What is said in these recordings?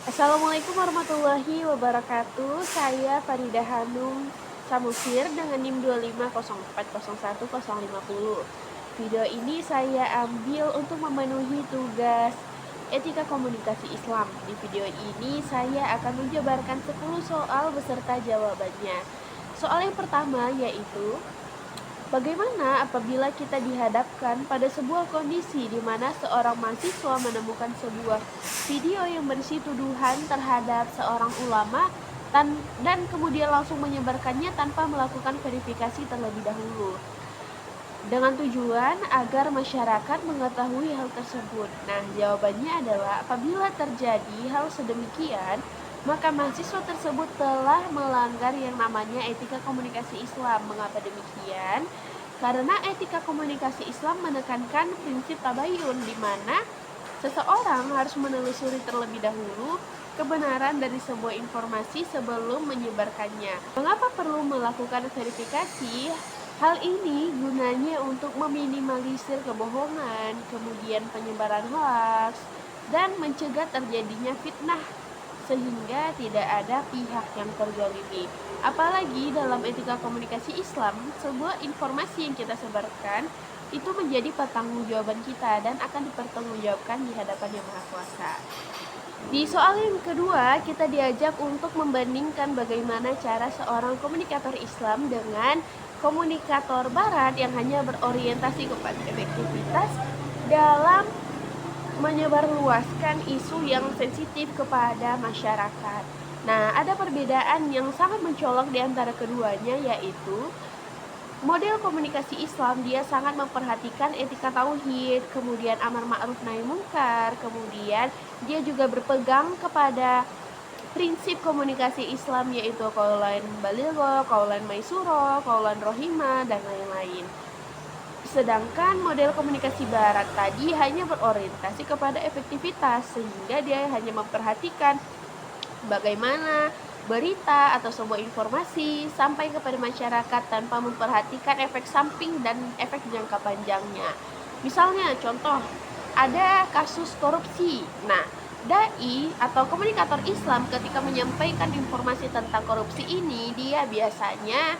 Assalamualaikum warahmatullahi wabarakatuh. Saya Farida Hanum Samusir dengan NIM 250401050. Video ini saya ambil untuk memenuhi tugas etika komunikasi Islam. Di video ini saya akan menjabarkan 10 soal beserta jawabannya. Soal yang pertama yaitu bagaimana apabila kita dihadapkan pada sebuah kondisi di mana seorang mahasiswa menemukan sebuah video yang berisi tuduhan terhadap seorang ulama dan kemudian langsung menyebarkannya tanpa melakukan verifikasi terlebih dahulu dengan tujuan agar masyarakat mengetahui hal tersebut. Nah, jawabannya adalah apabila terjadi hal sedemikian, maka mahasiswa tersebut telah melanggar yang namanya etika komunikasi Islam. Mengapa demikian? Karena etika komunikasi Islam menekankan prinsip tabayun, di mana seseorang harus menelusuri terlebih dahulu kebenaran dari sebuah informasi sebelum menyebarkannya. Mengapa perlu melakukan verifikasi? Hal ini gunanya untuk meminimalisir kebohongan, kemudian penyebaran hoaks, dan mencegah terjadinya fitnah sehingga tidak ada pihak yang terzalimi. Apalagi dalam etika komunikasi Islam, sebuah informasi yang kita sebarkan itu menjadi pertanggungjawaban kita dan akan dipertanggungjawabkan di hadapan Yang Maha Kuasa. Di soal yang kedua, kita diajak untuk membandingkan bagaimana cara seorang komunikator Islam dengan komunikator Barat yang hanya berorientasi kepada efektivitas dalam menyebarluaskan isu yang sensitif kepada masyarakat. Nah, ada perbedaan yang sangat mencolok di antara keduanya, yaitu model komunikasi Islam dia sangat memperhatikan etika tauhid, kemudian amar ma'ruf nahi munkar, kemudian dia juga berpegang kepada prinsip komunikasi Islam yaitu qaulan baligha, qaulan maisura, qaulan rohimah, dan lain-lain. Sedangkan model komunikasi Barat tadi hanya berorientasi kepada efektivitas, sehingga dia hanya memperhatikan bagaimana berita atau sebuah informasi sampai kepada masyarakat tanpa memperhatikan efek samping dan efek jangka panjangnya. Misalnya contoh, ada kasus korupsi. Nah, dai atau komunikator Islam ketika menyampaikan informasi tentang korupsi ini, dia biasanya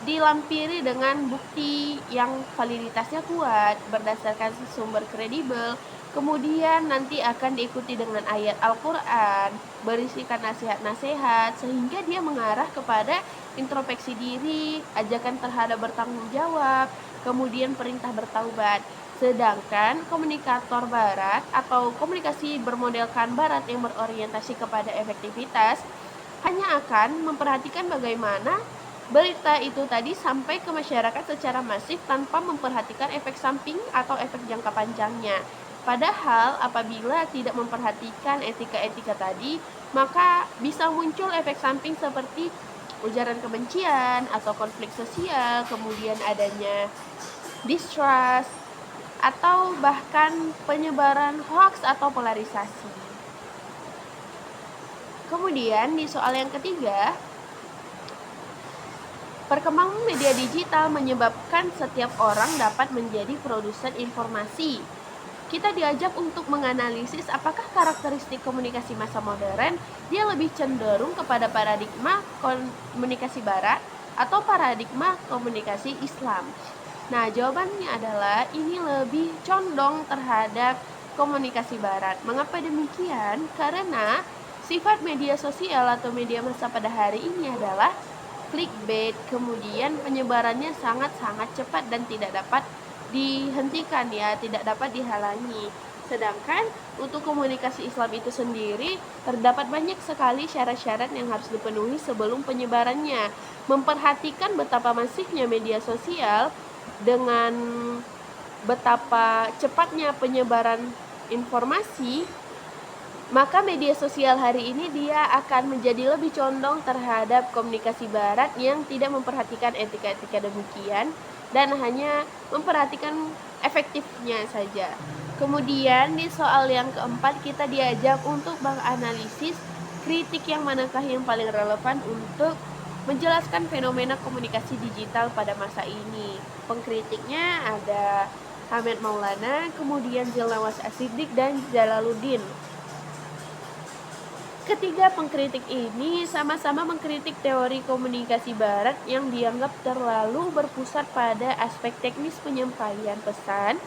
dilampiri dengan bukti yang validitasnya kuat berdasarkan sumber kredibel. Kemudian nanti akan diikuti dengan ayat Al-Quran, berisikan nasihat-nasihat, sehingga dia mengarah kepada introspeksi diri, ajakan terhadap bertanggung jawab, kemudian perintah bertaubat. Sedangkan komunikator Barat atau komunikasi bermodelkan Barat yang berorientasi kepada efektivitas hanya akan memperhatikan bagaimana berita itu tadi sampai ke masyarakat secara masif tanpa memperhatikan efek samping atau efek jangka panjangnya. Padahal apabila tidak memperhatikan etika-etika tadi, maka bisa muncul efek samping seperti ujaran kebencian atau konflik sosial, kemudian adanya distrust, atau bahkan penyebaran hoax atau polarisasi. Kemudian di soal yang ketiga, perkembangan media digital menyebabkan setiap orang dapat menjadi produsen informasi. Kita diajak untuk menganalisis apakah karakteristik komunikasi masa modern dia lebih cenderung kepada paradigma komunikasi Barat atau paradigma komunikasi Islam. Nah, jawabannya adalah ini lebih condong terhadap komunikasi Barat. Mengapa demikian? Karena sifat media sosial atau media massa pada hari ini adalah clickbait, kemudian penyebarannya sangat-sangat cepat dan tidak dapat dihentikan ya, tidak dapat dihalangi. Sedangkan untuk komunikasi Islam itu sendiri terdapat banyak sekali syarat-syarat yang harus dipenuhi sebelum penyebarannya. Memperhatikan betapa masifnya media sosial dengan betapa cepatnya penyebaran informasi, maka media sosial hari ini dia akan menjadi lebih condong terhadap komunikasi Barat yang tidak memperhatikan etika-etika demikian dan hanya memperhatikan efektifnya saja. Kemudian di soal yang keempat kita diajak untuk menganalisis kritik yang manakah yang paling relevan untuk menjelaskan fenomena komunikasi digital pada masa ini. Pengkritiknya ada Hamid Maulana, kemudian Zilnawas Asidik dan Jalaluddin. Ketiga pengkritik ini sama-sama mengkritik teori komunikasi barat yang dianggap terlalu berpusat pada aspek teknis penyampaian pesan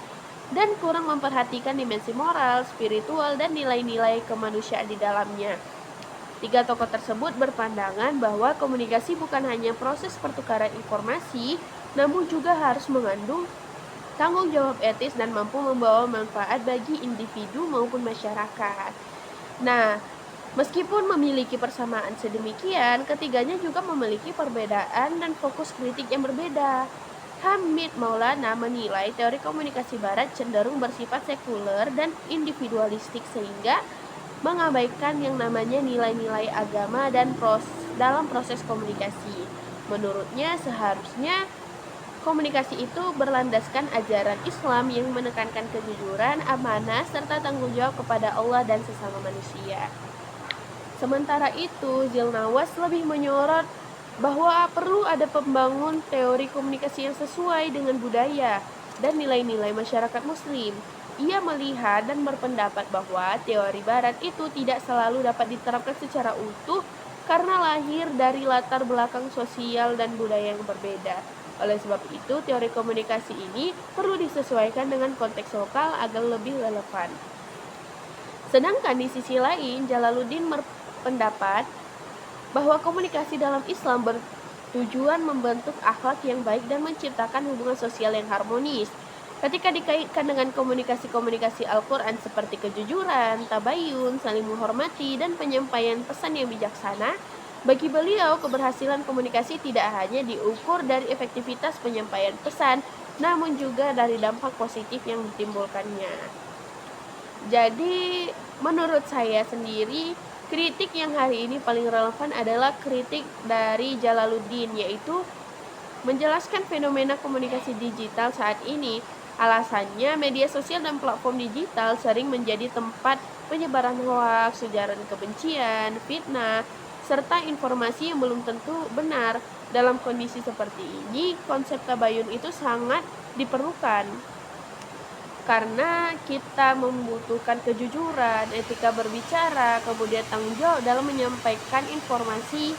dan kurang memperhatikan dimensi moral, spiritual, dan nilai-nilai kemanusiaan di dalamnya. Tiga tokoh tersebut berpandangan bahwa komunikasi bukan hanya proses pertukaran informasi, namun juga harus mengandung tanggung jawab etis dan mampu membawa manfaat bagi individu maupun masyarakat. Nah, meskipun memiliki persamaan sedemikian, ketiganya juga memiliki perbedaan dan fokus kritik yang berbeda. Hamid Maulana menilai teori komunikasi barat cenderung bersifat sekuler dan individualistik sehingga mengabaikan yang namanya nilai-nilai agama dan dalam proses komunikasi. Menurutnya seharusnya komunikasi itu berlandaskan ajaran Islam yang menekankan kejujuran, amanah, serta tanggung jawab kepada Allah dan sesama manusia. Sementara itu, Zilnawas lebih menyorot bahwa perlu ada pembangun teori komunikasi yang sesuai dengan budaya dan nilai-nilai masyarakat muslim. Ia melihat dan berpendapat bahwa teori barat itu tidak selalu dapat diterapkan secara utuh karena lahir dari latar belakang sosial dan budaya yang berbeda. Oleh sebab itu, teori komunikasi ini perlu disesuaikan dengan konteks lokal agar lebih relevan. Sedangkan di sisi lain, Jalaluddin berpendapat bahwa komunikasi dalam Islam bertujuan membentuk akhlak yang baik dan menciptakan hubungan sosial yang harmonis. Ketika dikaitkan dengan komunikasi-komunikasi Al-Quran seperti kejujuran, tabayun, saling menghormati, dan penyampaian pesan yang bijaksana, bagi beliau keberhasilan komunikasi tidak hanya diukur dari efektivitas penyampaian pesan, namun juga dari dampak positif yang ditimbulkannya. Jadi, menurut saya sendiri, kritik yang hari ini paling relevan adalah kritik dari Jalaluddin, yaitu menjelaskan fenomena komunikasi digital saat ini. Alasannya, media sosial dan platform digital sering menjadi tempat penyebaran hoaks, ujaran kebencian, fitnah, serta informasi yang belum tentu benar. Dalam kondisi seperti ini, konsep tabayun itu sangat diperlukan karena kita membutuhkan kejujuran, etika berbicara, kemudian tanggung jawab dalam menyampaikan informasi,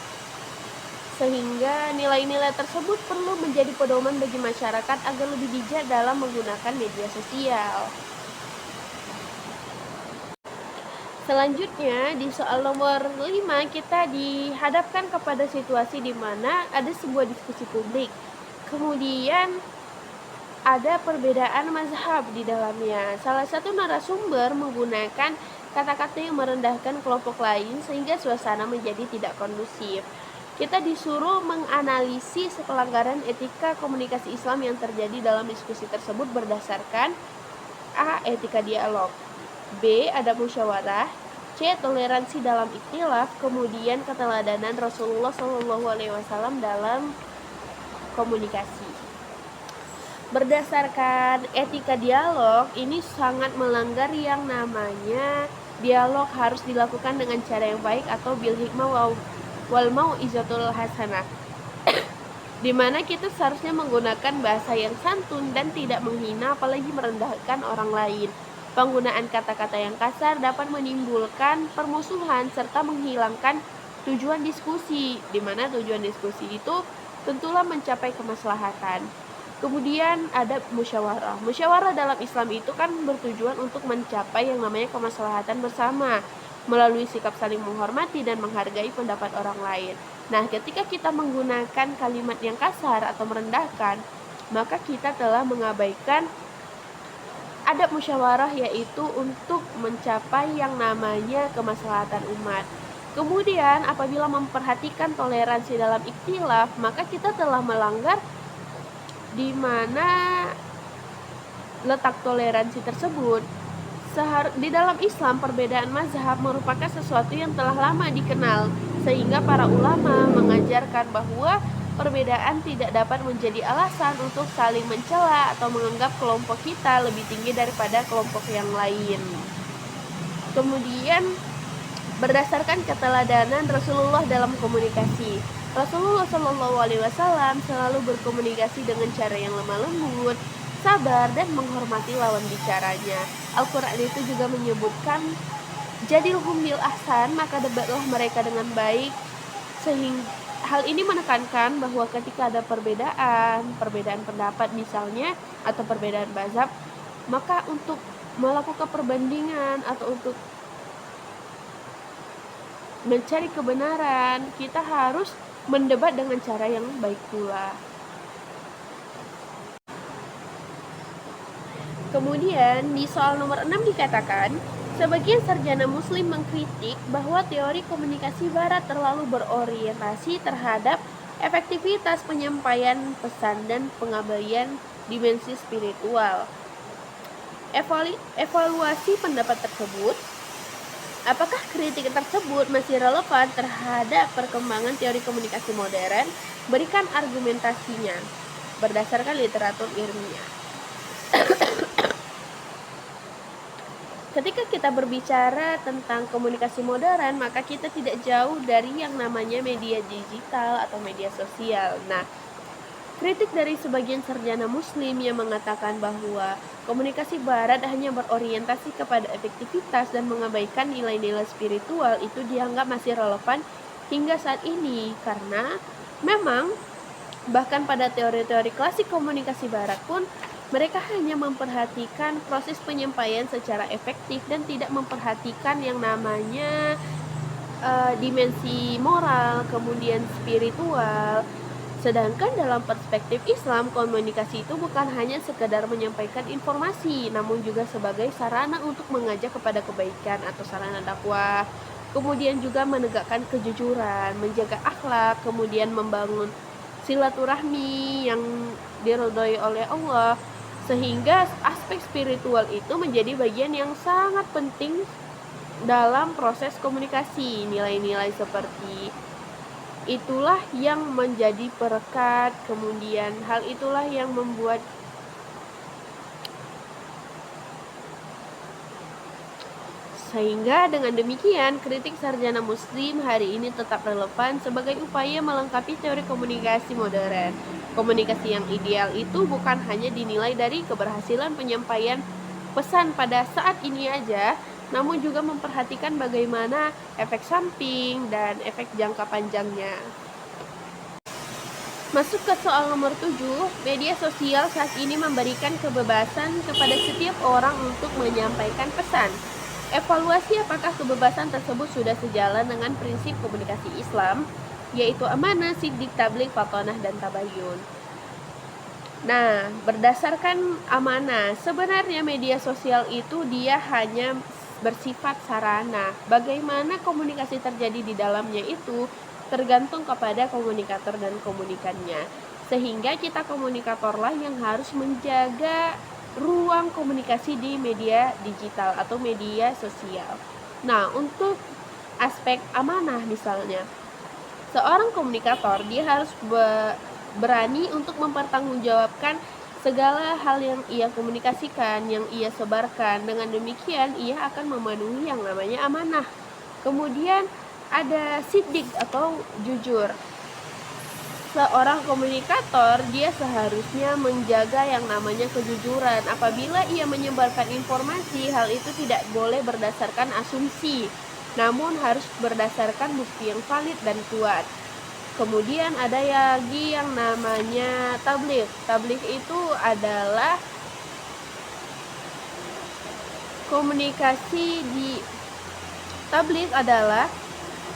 sehingga nilai-nilai tersebut perlu menjadi pedoman bagi masyarakat agar lebih bijak dalam menggunakan media sosial. Selanjutnya, di soal nomor 5, kita dihadapkan kepada situasi di mana ada sebuah diskusi publik. Kemudian ada perbedaan mazhab di dalamnya. Salah satu narasumber menggunakan kata-kata yang merendahkan kelompok lain sehingga suasana menjadi tidak kondusif. Kita disuruh menganalisis pelanggaran etika komunikasi Islam yang terjadi dalam diskusi tersebut berdasarkan A. Etika dialog, B. Adab musyawarah, C. Toleransi dalam ikhtilaf, kemudian keteladanan Rasulullah SAW dalam komunikasi. Berdasarkan etika dialog, ini sangat melanggar yang namanya dialog harus dilakukan dengan cara yang baik atau bil hikmah wal mau'izatul hasanah, di mana kita seharusnya menggunakan bahasa yang santun dan tidak menghina apalagi merendahkan orang lain. Penggunaan kata-kata yang kasar dapat menimbulkan permusuhan serta menghilangkan tujuan diskusi, di mana tujuan diskusi itu tentulah mencapai kemaslahatan. Kemudian ada musyawarah. Musyawarah dalam Islam itu kan bertujuan untuk mencapai yang namanya kemaslahatan bersama melalui sikap saling menghormati dan menghargai pendapat orang lain. Nah, ketika kita menggunakan kalimat yang kasar atau merendahkan, maka kita telah mengabaikan adab musyawarah, yaitu untuk mencapai yang namanya kemaslahatan umat. Kemudian, apabila memperhatikan toleransi dalam ikhtilaf, maka kita telah melanggar di mana letak toleransi tersebut. Di dalam Islam, perbedaan mazhab merupakan sesuatu yang telah lama dikenal, sehingga para ulama mengajarkan bahwa perbedaan tidak dapat menjadi alasan untuk saling mencela atau menganggap kelompok kita lebih tinggi daripada kelompok yang lain. Kemudian, berdasarkan keteladanan Rasulullah dalam komunikasi, Rasulullah SAW selalu berkomunikasi dengan cara yang lemah lembut, sabar, dan menghormati lawan bicaranya. Al-Quran itu juga menyebutkan Jadilhum bil ahsan, maka debatlah mereka dengan baik. Sehingga hal ini menekankan bahwa ketika ada perbedaan pendapat misalnya atau perbedaan mazhab, maka untuk melakukan perbandingan atau untuk mencari kebenaran, kita harus mendebat dengan cara yang baik pula. Kemudian di soal nomor 6 dikatakan, sebagian sarjana muslim mengkritik bahwa teori komunikasi barat terlalu berorientasi terhadap efektivitas penyampaian pesan dan pengabaian dimensi spiritual. Evaluasi pendapat tersebut, apakah kritik tersebut masih relevan terhadap perkembangan teori komunikasi modern? Berikan argumentasinya berdasarkan literatur ilmiah. Ketika kita berbicara tentang komunikasi modern, maka kita tidak jauh dari yang namanya media digital atau media sosial. Nah, kritik dari sebagian sarjana muslim yang mengatakan bahwa komunikasi barat hanya berorientasi kepada efektivitas dan mengabaikan nilai-nilai spiritual itu dianggap masih relevan hingga saat ini, karena memang bahkan pada teori-teori klasik komunikasi barat pun mereka hanya memperhatikan proses penyampaian secara efektif dan tidak memperhatikan yang namanya dimensi moral, kemudian spiritual. Sedangkan dalam perspektif Islam, komunikasi itu bukan hanya sekedar menyampaikan informasi, namun juga sebagai sarana untuk mengajak kepada kebaikan atau sarana dakwah. Kemudian juga menegakkan kejujuran, menjaga akhlak, kemudian membangun silaturahmi yang diridhoi oleh Allah, sehingga aspek spiritual itu menjadi bagian yang sangat penting dalam proses komunikasi. Nilai-nilai seperti itulah yang menjadi perekat, kemudian hal itulah yang membuat sehingga dengan demikian kritik sarjana muslim hari ini tetap relevan sebagai upaya melengkapi teori komunikasi modern. Komunikasi yang ideal itu bukan hanya dinilai dari keberhasilan penyampaian pesan pada saat ini aja, namun juga memperhatikan bagaimana efek samping dan efek jangka panjangnya. Masuk ke soal nomor 7, media sosial saat ini memberikan kebebasan kepada setiap orang untuk menyampaikan pesan. Evaluasi apakah kebebasan tersebut sudah sejalan dengan prinsip komunikasi Islam, yaitu amanah, siddiq, tabligh, fatonah, dan tabayun. Nah, berdasarkan amanah, sebenarnya media sosial itu dia hanya bersifat sarana. Bagaimana komunikasi terjadi di dalamnya itu tergantung kepada komunikator dan komunikannya. Sehingga kita komunikatorlah yang harus menjaga ruang komunikasi di media digital atau media sosial. Nah, untuk aspek amanah misalnya, seorang komunikator dia harus berani untuk mempertanggungjawabkan segala hal yang ia komunikasikan, yang ia sebarkan. Dengan demikian, ia akan memenuhi yang namanya amanah. Kemudian ada siddiq atau jujur. Seorang komunikator dia seharusnya menjaga yang namanya kejujuran. Apabila ia menyebarkan informasi, hal itu tidak boleh berdasarkan asumsi, namun harus berdasarkan bukti yang valid dan kuat. Kemudian ada lagi yang namanya tabligh. Tabligh itu adalah komunikasi di tabligh adalah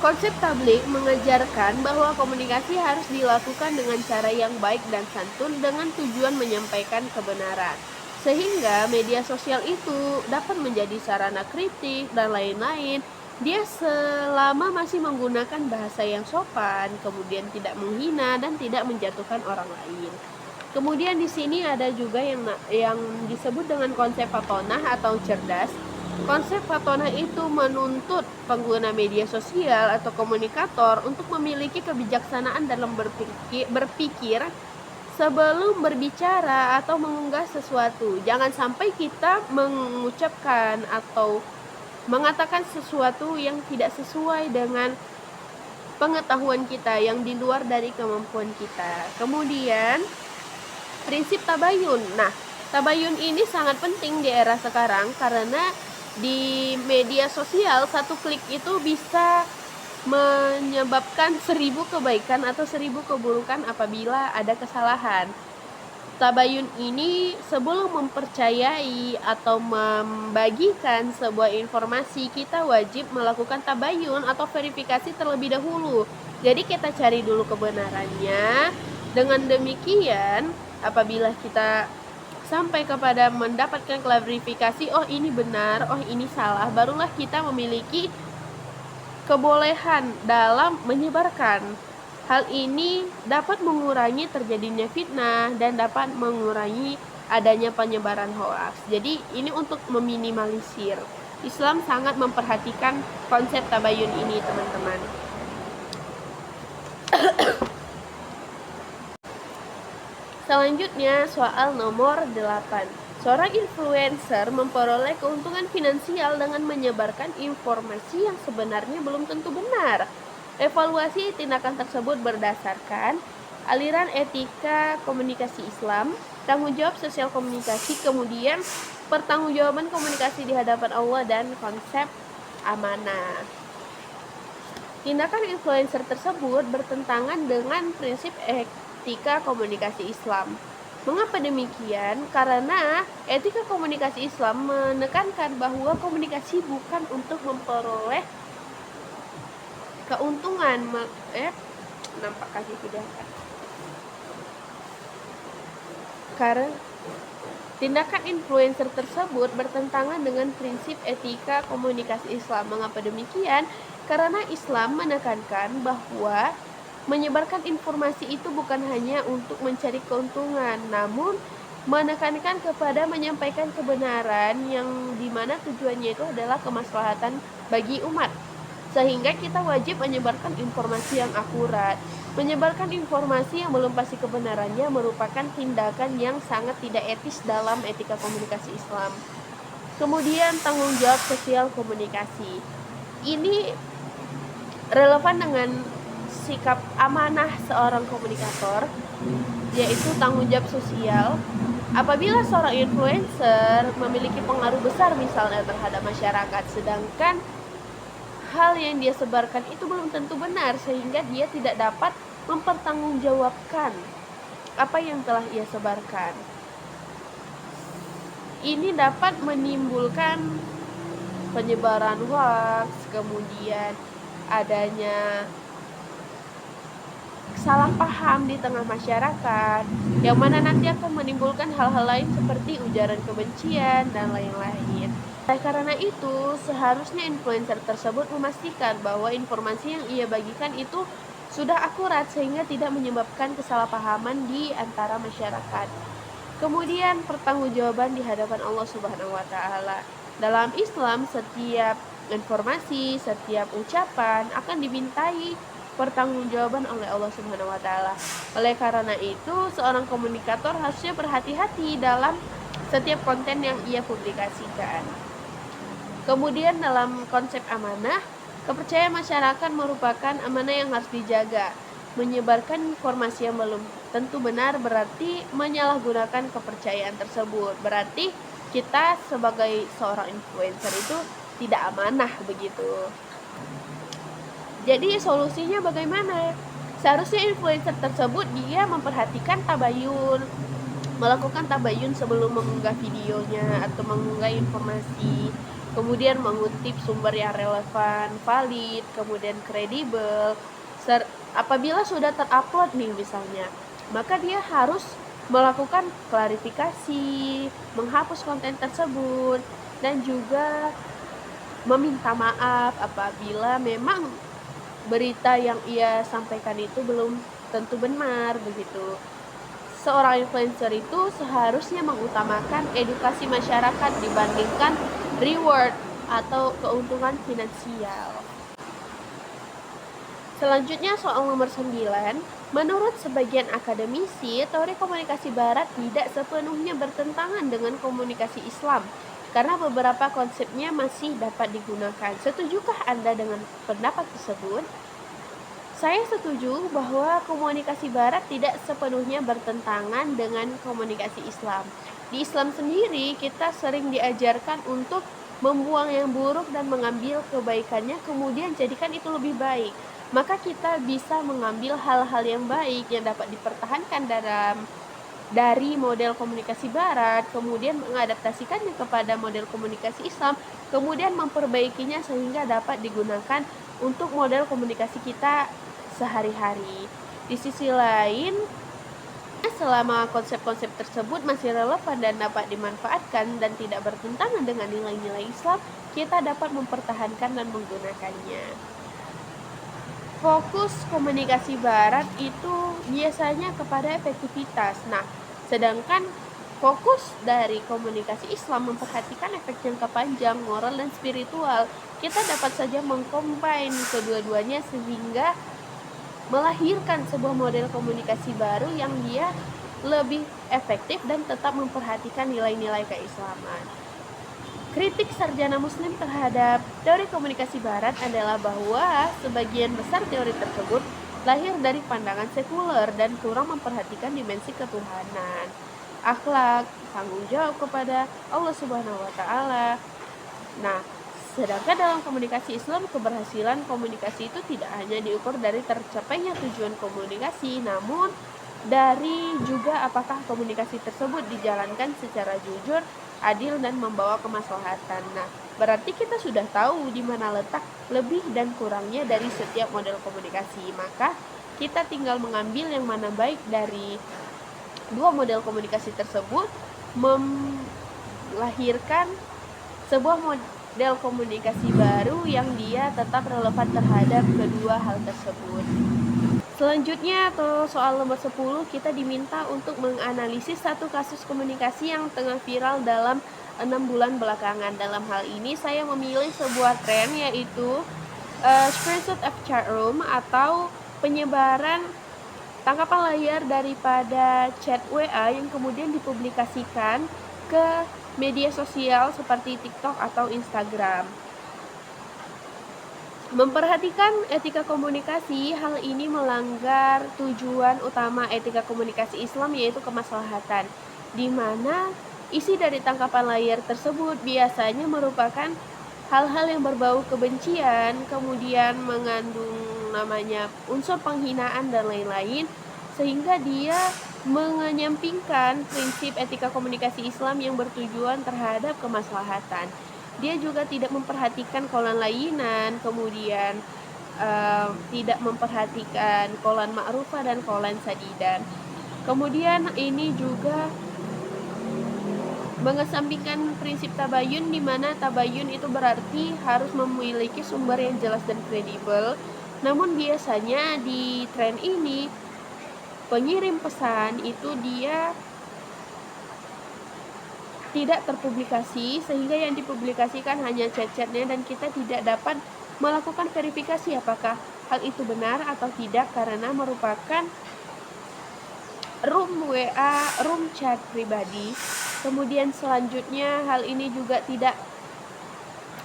konsep tabligh mengajarkan bahwa komunikasi harus dilakukan dengan cara yang baik dan santun dengan tujuan menyampaikan kebenaran. Sehingga media sosial itu dapat menjadi sarana kritik dan lain-lain. Dia selama masih menggunakan bahasa yang sopan, kemudian tidak menghina dan tidak menjatuhkan orang lain. Kemudian di sini ada juga yang disebut dengan konsep fatonah atau cerdas. Konsep fatonah itu menuntut pengguna media sosial atau komunikator untuk memiliki kebijaksanaan dalam berpikir sebelum berbicara atau mengunggah sesuatu. Jangan sampai kita mengucapkan atau mengatakan sesuatu yang tidak sesuai dengan pengetahuan kita, yang di luar dari kemampuan kita. Kemudian prinsip tabayun. Nah, tabayun ini sangat penting di era sekarang karena Di media sosial, satu klik itu bisa menyebabkan 1000 kebaikan atau 1000 keburukan apabila ada kesalahan. Tabayun ini sebelum mempercayai atau membagikan sebuah informasi, kita wajib melakukan tabayun atau verifikasi terlebih dahulu. Jadi kita cari dulu kebenarannya. Dengan demikian, apabila kita sampai kepada mendapatkan klarifikasi, oh ini benar, oh ini salah, barulah kita memiliki kebolehan dalam menyebarkan. Hal ini dapat mengurangi terjadinya fitnah dan dapat mengurangi adanya penyebaran hoaks. Jadi ini untuk meminimalisir. Islam sangat memperhatikan konsep tabayun ini, teman-teman. Selanjutnya soal nomor 8. Seorang influencer memperoleh keuntungan finansial dengan menyebarkan informasi yang sebenarnya belum tentu benar. Evaluasi tindakan tersebut berdasarkan aliran etika komunikasi Islam, tanggung jawab sosial komunikasi, kemudian pertanggungjawaban komunikasi di hadapan Allah, dan konsep amanah. Tindakan influencer tersebut bertentangan dengan prinsip etika komunikasi Islam. Mengapa demikian? Karena etika komunikasi Islam menekankan bahwa komunikasi bukan untuk memperoleh keuntungan. Nampak kasih tidak? Karena tindakan influencer tersebut bertentangan dengan prinsip etika komunikasi Islam. Mengapa demikian? Karena Islam menekankan bahwa menyebarkan informasi itu bukan hanya untuk mencari keuntungan, namun menekankan kepada menyampaikan kebenaran yang dimana tujuannya itu adalah kemaslahatan bagi umat. Sehingga kita wajib menyebarkan informasi yang akurat. Menyebarkan informasi yang belum pasti kebenarannya merupakan tindakan yang sangat tidak etis dalam etika komunikasi Islam. Kemudian tanggung jawab sosial komunikasi. Ini relevan dengan sikap amanah seorang komunikator, yaitu tanggung jawab sosial. Apabila seorang influencer memiliki pengaruh besar misalnya terhadap masyarakat, sedangkan hal yang dia sebarkan itu belum tentu benar, sehingga dia tidak dapat mempertanggungjawabkan apa yang telah ia sebarkan. Ini dapat menimbulkan penyebaran hoax, kemudian adanya salah paham di tengah masyarakat, yang mana nanti akan menimbulkan hal-hal lain seperti ujaran kebencian dan lain-lain. Karena itu, seharusnya influencer tersebut memastikan bahwa informasi yang ia bagikan itu sudah akurat sehingga tidak menyebabkan kesalahpahaman di antara masyarakat. Kemudian pertanggungjawaban di hadapan Allah Subhanahu wa taala. Dalam Islam, setiap informasi, setiap ucapan akan dimintai pertanggungjawaban oleh Allah Subhanahu wa taala. Oleh karena itu, seorang komunikator harusnya berhati-hati dalam setiap konten yang ia publikasikan. Kemudian dalam konsep amanah, kepercayaan masyarakat merupakan amanah yang harus dijaga. Menyebarkan informasi yang belum tentu benar berarti menyalahgunakan kepercayaan tersebut. Berarti kita sebagai seorang influencer itu tidak amanah begitu. Jadi solusinya bagaimana? Seharusnya influencer tersebut dia memperhatikan tabayun, melakukan tabayun sebelum mengunggah videonya atau mengunggah informasi, kemudian mengutip sumber yang relevan, valid, kemudian kredibel. Apabila sudah terupload nih misalnya, maka dia harus melakukan klarifikasi, menghapus konten tersebut, dan juga meminta maaf apabila memang berita yang ia sampaikan itu belum tentu benar begitu. Seorang influencer itu seharusnya mengutamakan edukasi masyarakat dibandingkan reward atau keuntungan finansial. Selanjutnya soal nomor 9. Menurut sebagian akademisi, teori komunikasi barat tidak sepenuhnya bertentangan dengan komunikasi Islam, karena beberapa konsepnya masih dapat digunakan. Setujukah Anda dengan pendapat tersebut? Saya setuju bahwa komunikasi barat tidak sepenuhnya bertentangan dengan komunikasi Islam. Di Islam sendiri kita sering diajarkan untuk membuang yang buruk dan mengambil kebaikannya, kemudian jadikan itu lebih baik. Maka kita bisa mengambil hal-hal yang baik yang dapat dipertahankan dari model komunikasi barat, kemudian mengadaptasikannya kepada model komunikasi Islam, kemudian memperbaikinya sehingga dapat digunakan untuk model komunikasi kita sehari-hari. Di sisi lain, selama konsep-konsep tersebut masih relevan dan dapat dimanfaatkan dan tidak bertentangan dengan nilai-nilai Islam, kita dapat mempertahankan dan menggunakannya. Fokus komunikasi barat itu biasanya kepada efektivitas. Nah, sedangkan fokus dari komunikasi Islam memperhatikan efek jangka panjang, moral, dan spiritual. Kita dapat saja mengcombine kedua-duanya sehingga melahirkan sebuah model komunikasi baru yang dia lebih efektif dan tetap memperhatikan nilai-nilai keislaman. Kritik sarjana Muslim terhadap teori komunikasi barat adalah bahwa sebagian besar teori tersebut lahir dari pandangan sekuler dan kurang memperhatikan dimensi ketuhanan, akhlak, tanggung jawab kepada Allah Subhanahu wa taala. Nah, sedangkan dalam komunikasi Islam, keberhasilan komunikasi itu tidak hanya diukur dari tercapainya tujuan komunikasi, namun dari juga apakah komunikasi tersebut dijalankan secara jujur, adil, dan membawa kemaslahatan. Nah, berarti kita sudah tahu di mana letak lebih dan kurangnya dari setiap model komunikasi. Maka kita tinggal mengambil yang mana baik dari dua model komunikasi tersebut, melahirkan sebuah model komunikasi baru yang dia tetap relevan terhadap kedua hal tersebut. Selanjutnya atau soal nomor 10, kita diminta untuk menganalisis satu kasus komunikasi yang tengah viral dalam 6 bulan belakangan. Dalam hal ini saya memilih sebuah tren, yaitu screenshot of chat room atau penyebaran tangkapan layar daripada chat WA yang kemudian dipublikasikan ke media sosial seperti TikTok atau Instagram. Memperhatikan etika komunikasi, hal ini melanggar tujuan utama etika komunikasi Islam, yaitu kemaslahatan, di mana isi dari tangkapan layar tersebut biasanya merupakan hal-hal yang berbau kebencian, kemudian mengandung namanya unsur penghinaan dan lain-lain, sehingga dia menyampingkan prinsip etika komunikasi Islam yang bertujuan terhadap kemaslahatan. Dia juga tidak memperhatikan kaulan layinan, kemudian tidak memperhatikan kaulan ma'rufah dan kaulan sadidan. Kemudian ini juga mengesampingkan prinsip tabayun, di mana tabayun itu berarti harus memiliki sumber yang jelas dan kredibel. Namun biasanya di tren ini pengirim pesan itu dia tidak terpublikasi, sehingga yang dipublikasikan hanya chat-chatnya dan kita tidak dapat melakukan verifikasi apakah hal itu benar atau tidak, karena merupakan room WA, room chat pribadi. Kemudian selanjutnya hal ini juga tidak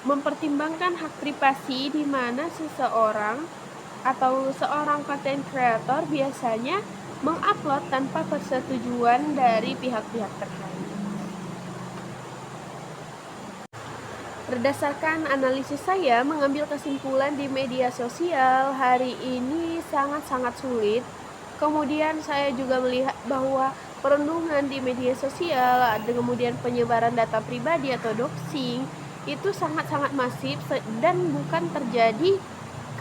mempertimbangkan hak privasi, di mana seseorang atau seorang content creator biasanya mengupload tanpa persetujuan dari pihak-pihak terkait. Berdasarkan analisis saya, mengambil kesimpulan di media sosial hari ini sangat-sangat sulit. Kemudian saya juga melihat bahwa perundungan di media sosial, kemudian penyebaran data pribadi atau doxing itu sangat-sangat masif dan bukan terjadi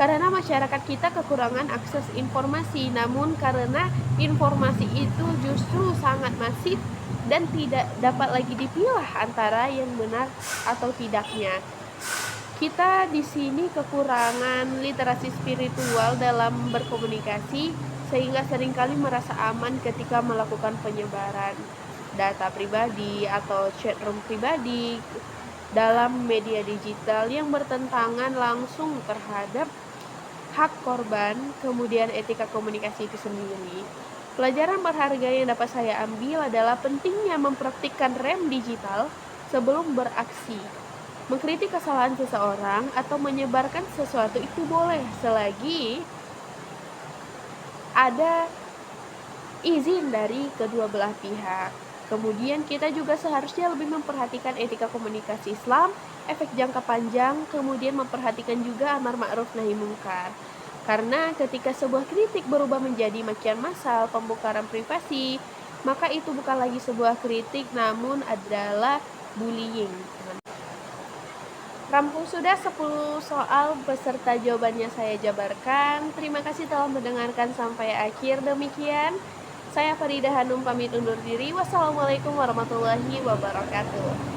karena masyarakat kita kekurangan akses informasi, namun karena informasi itu justru sangat masif dan tidak dapat lagi dipilah antara yang benar atau tidaknya. Kita di sini kekurangan literasi spiritual dalam berkomunikasi, sehingga seringkali merasa aman ketika melakukan penyebaran data pribadi atau chat room pribadi dalam media digital yang bertentangan langsung terhadap hak korban, kemudian etika komunikasi itu sendiri. Pelajaran berharga yang dapat saya ambil adalah pentingnya mempraktikkan rem digital sebelum beraksi. Mengkritik kesalahan seseorang atau menyebarkan sesuatu itu boleh selagi ada izin dari kedua belah pihak. Kemudian kita juga seharusnya lebih memperhatikan etika komunikasi Islam, efek jangka panjang, kemudian memperhatikan juga amar ma'ruf nahi mungkar. Karena ketika sebuah kritik berubah menjadi makian massal, pembongkaran privasi, maka itu bukan lagi sebuah kritik namun adalah bullying. Rampung sudah 10 soal beserta jawabannya saya jabarkan. Terima kasih telah mendengarkan sampai akhir. Demikian, saya Farida Hanum pamit undur diri. Wassalamualaikum warahmatullahi wabarakatuh.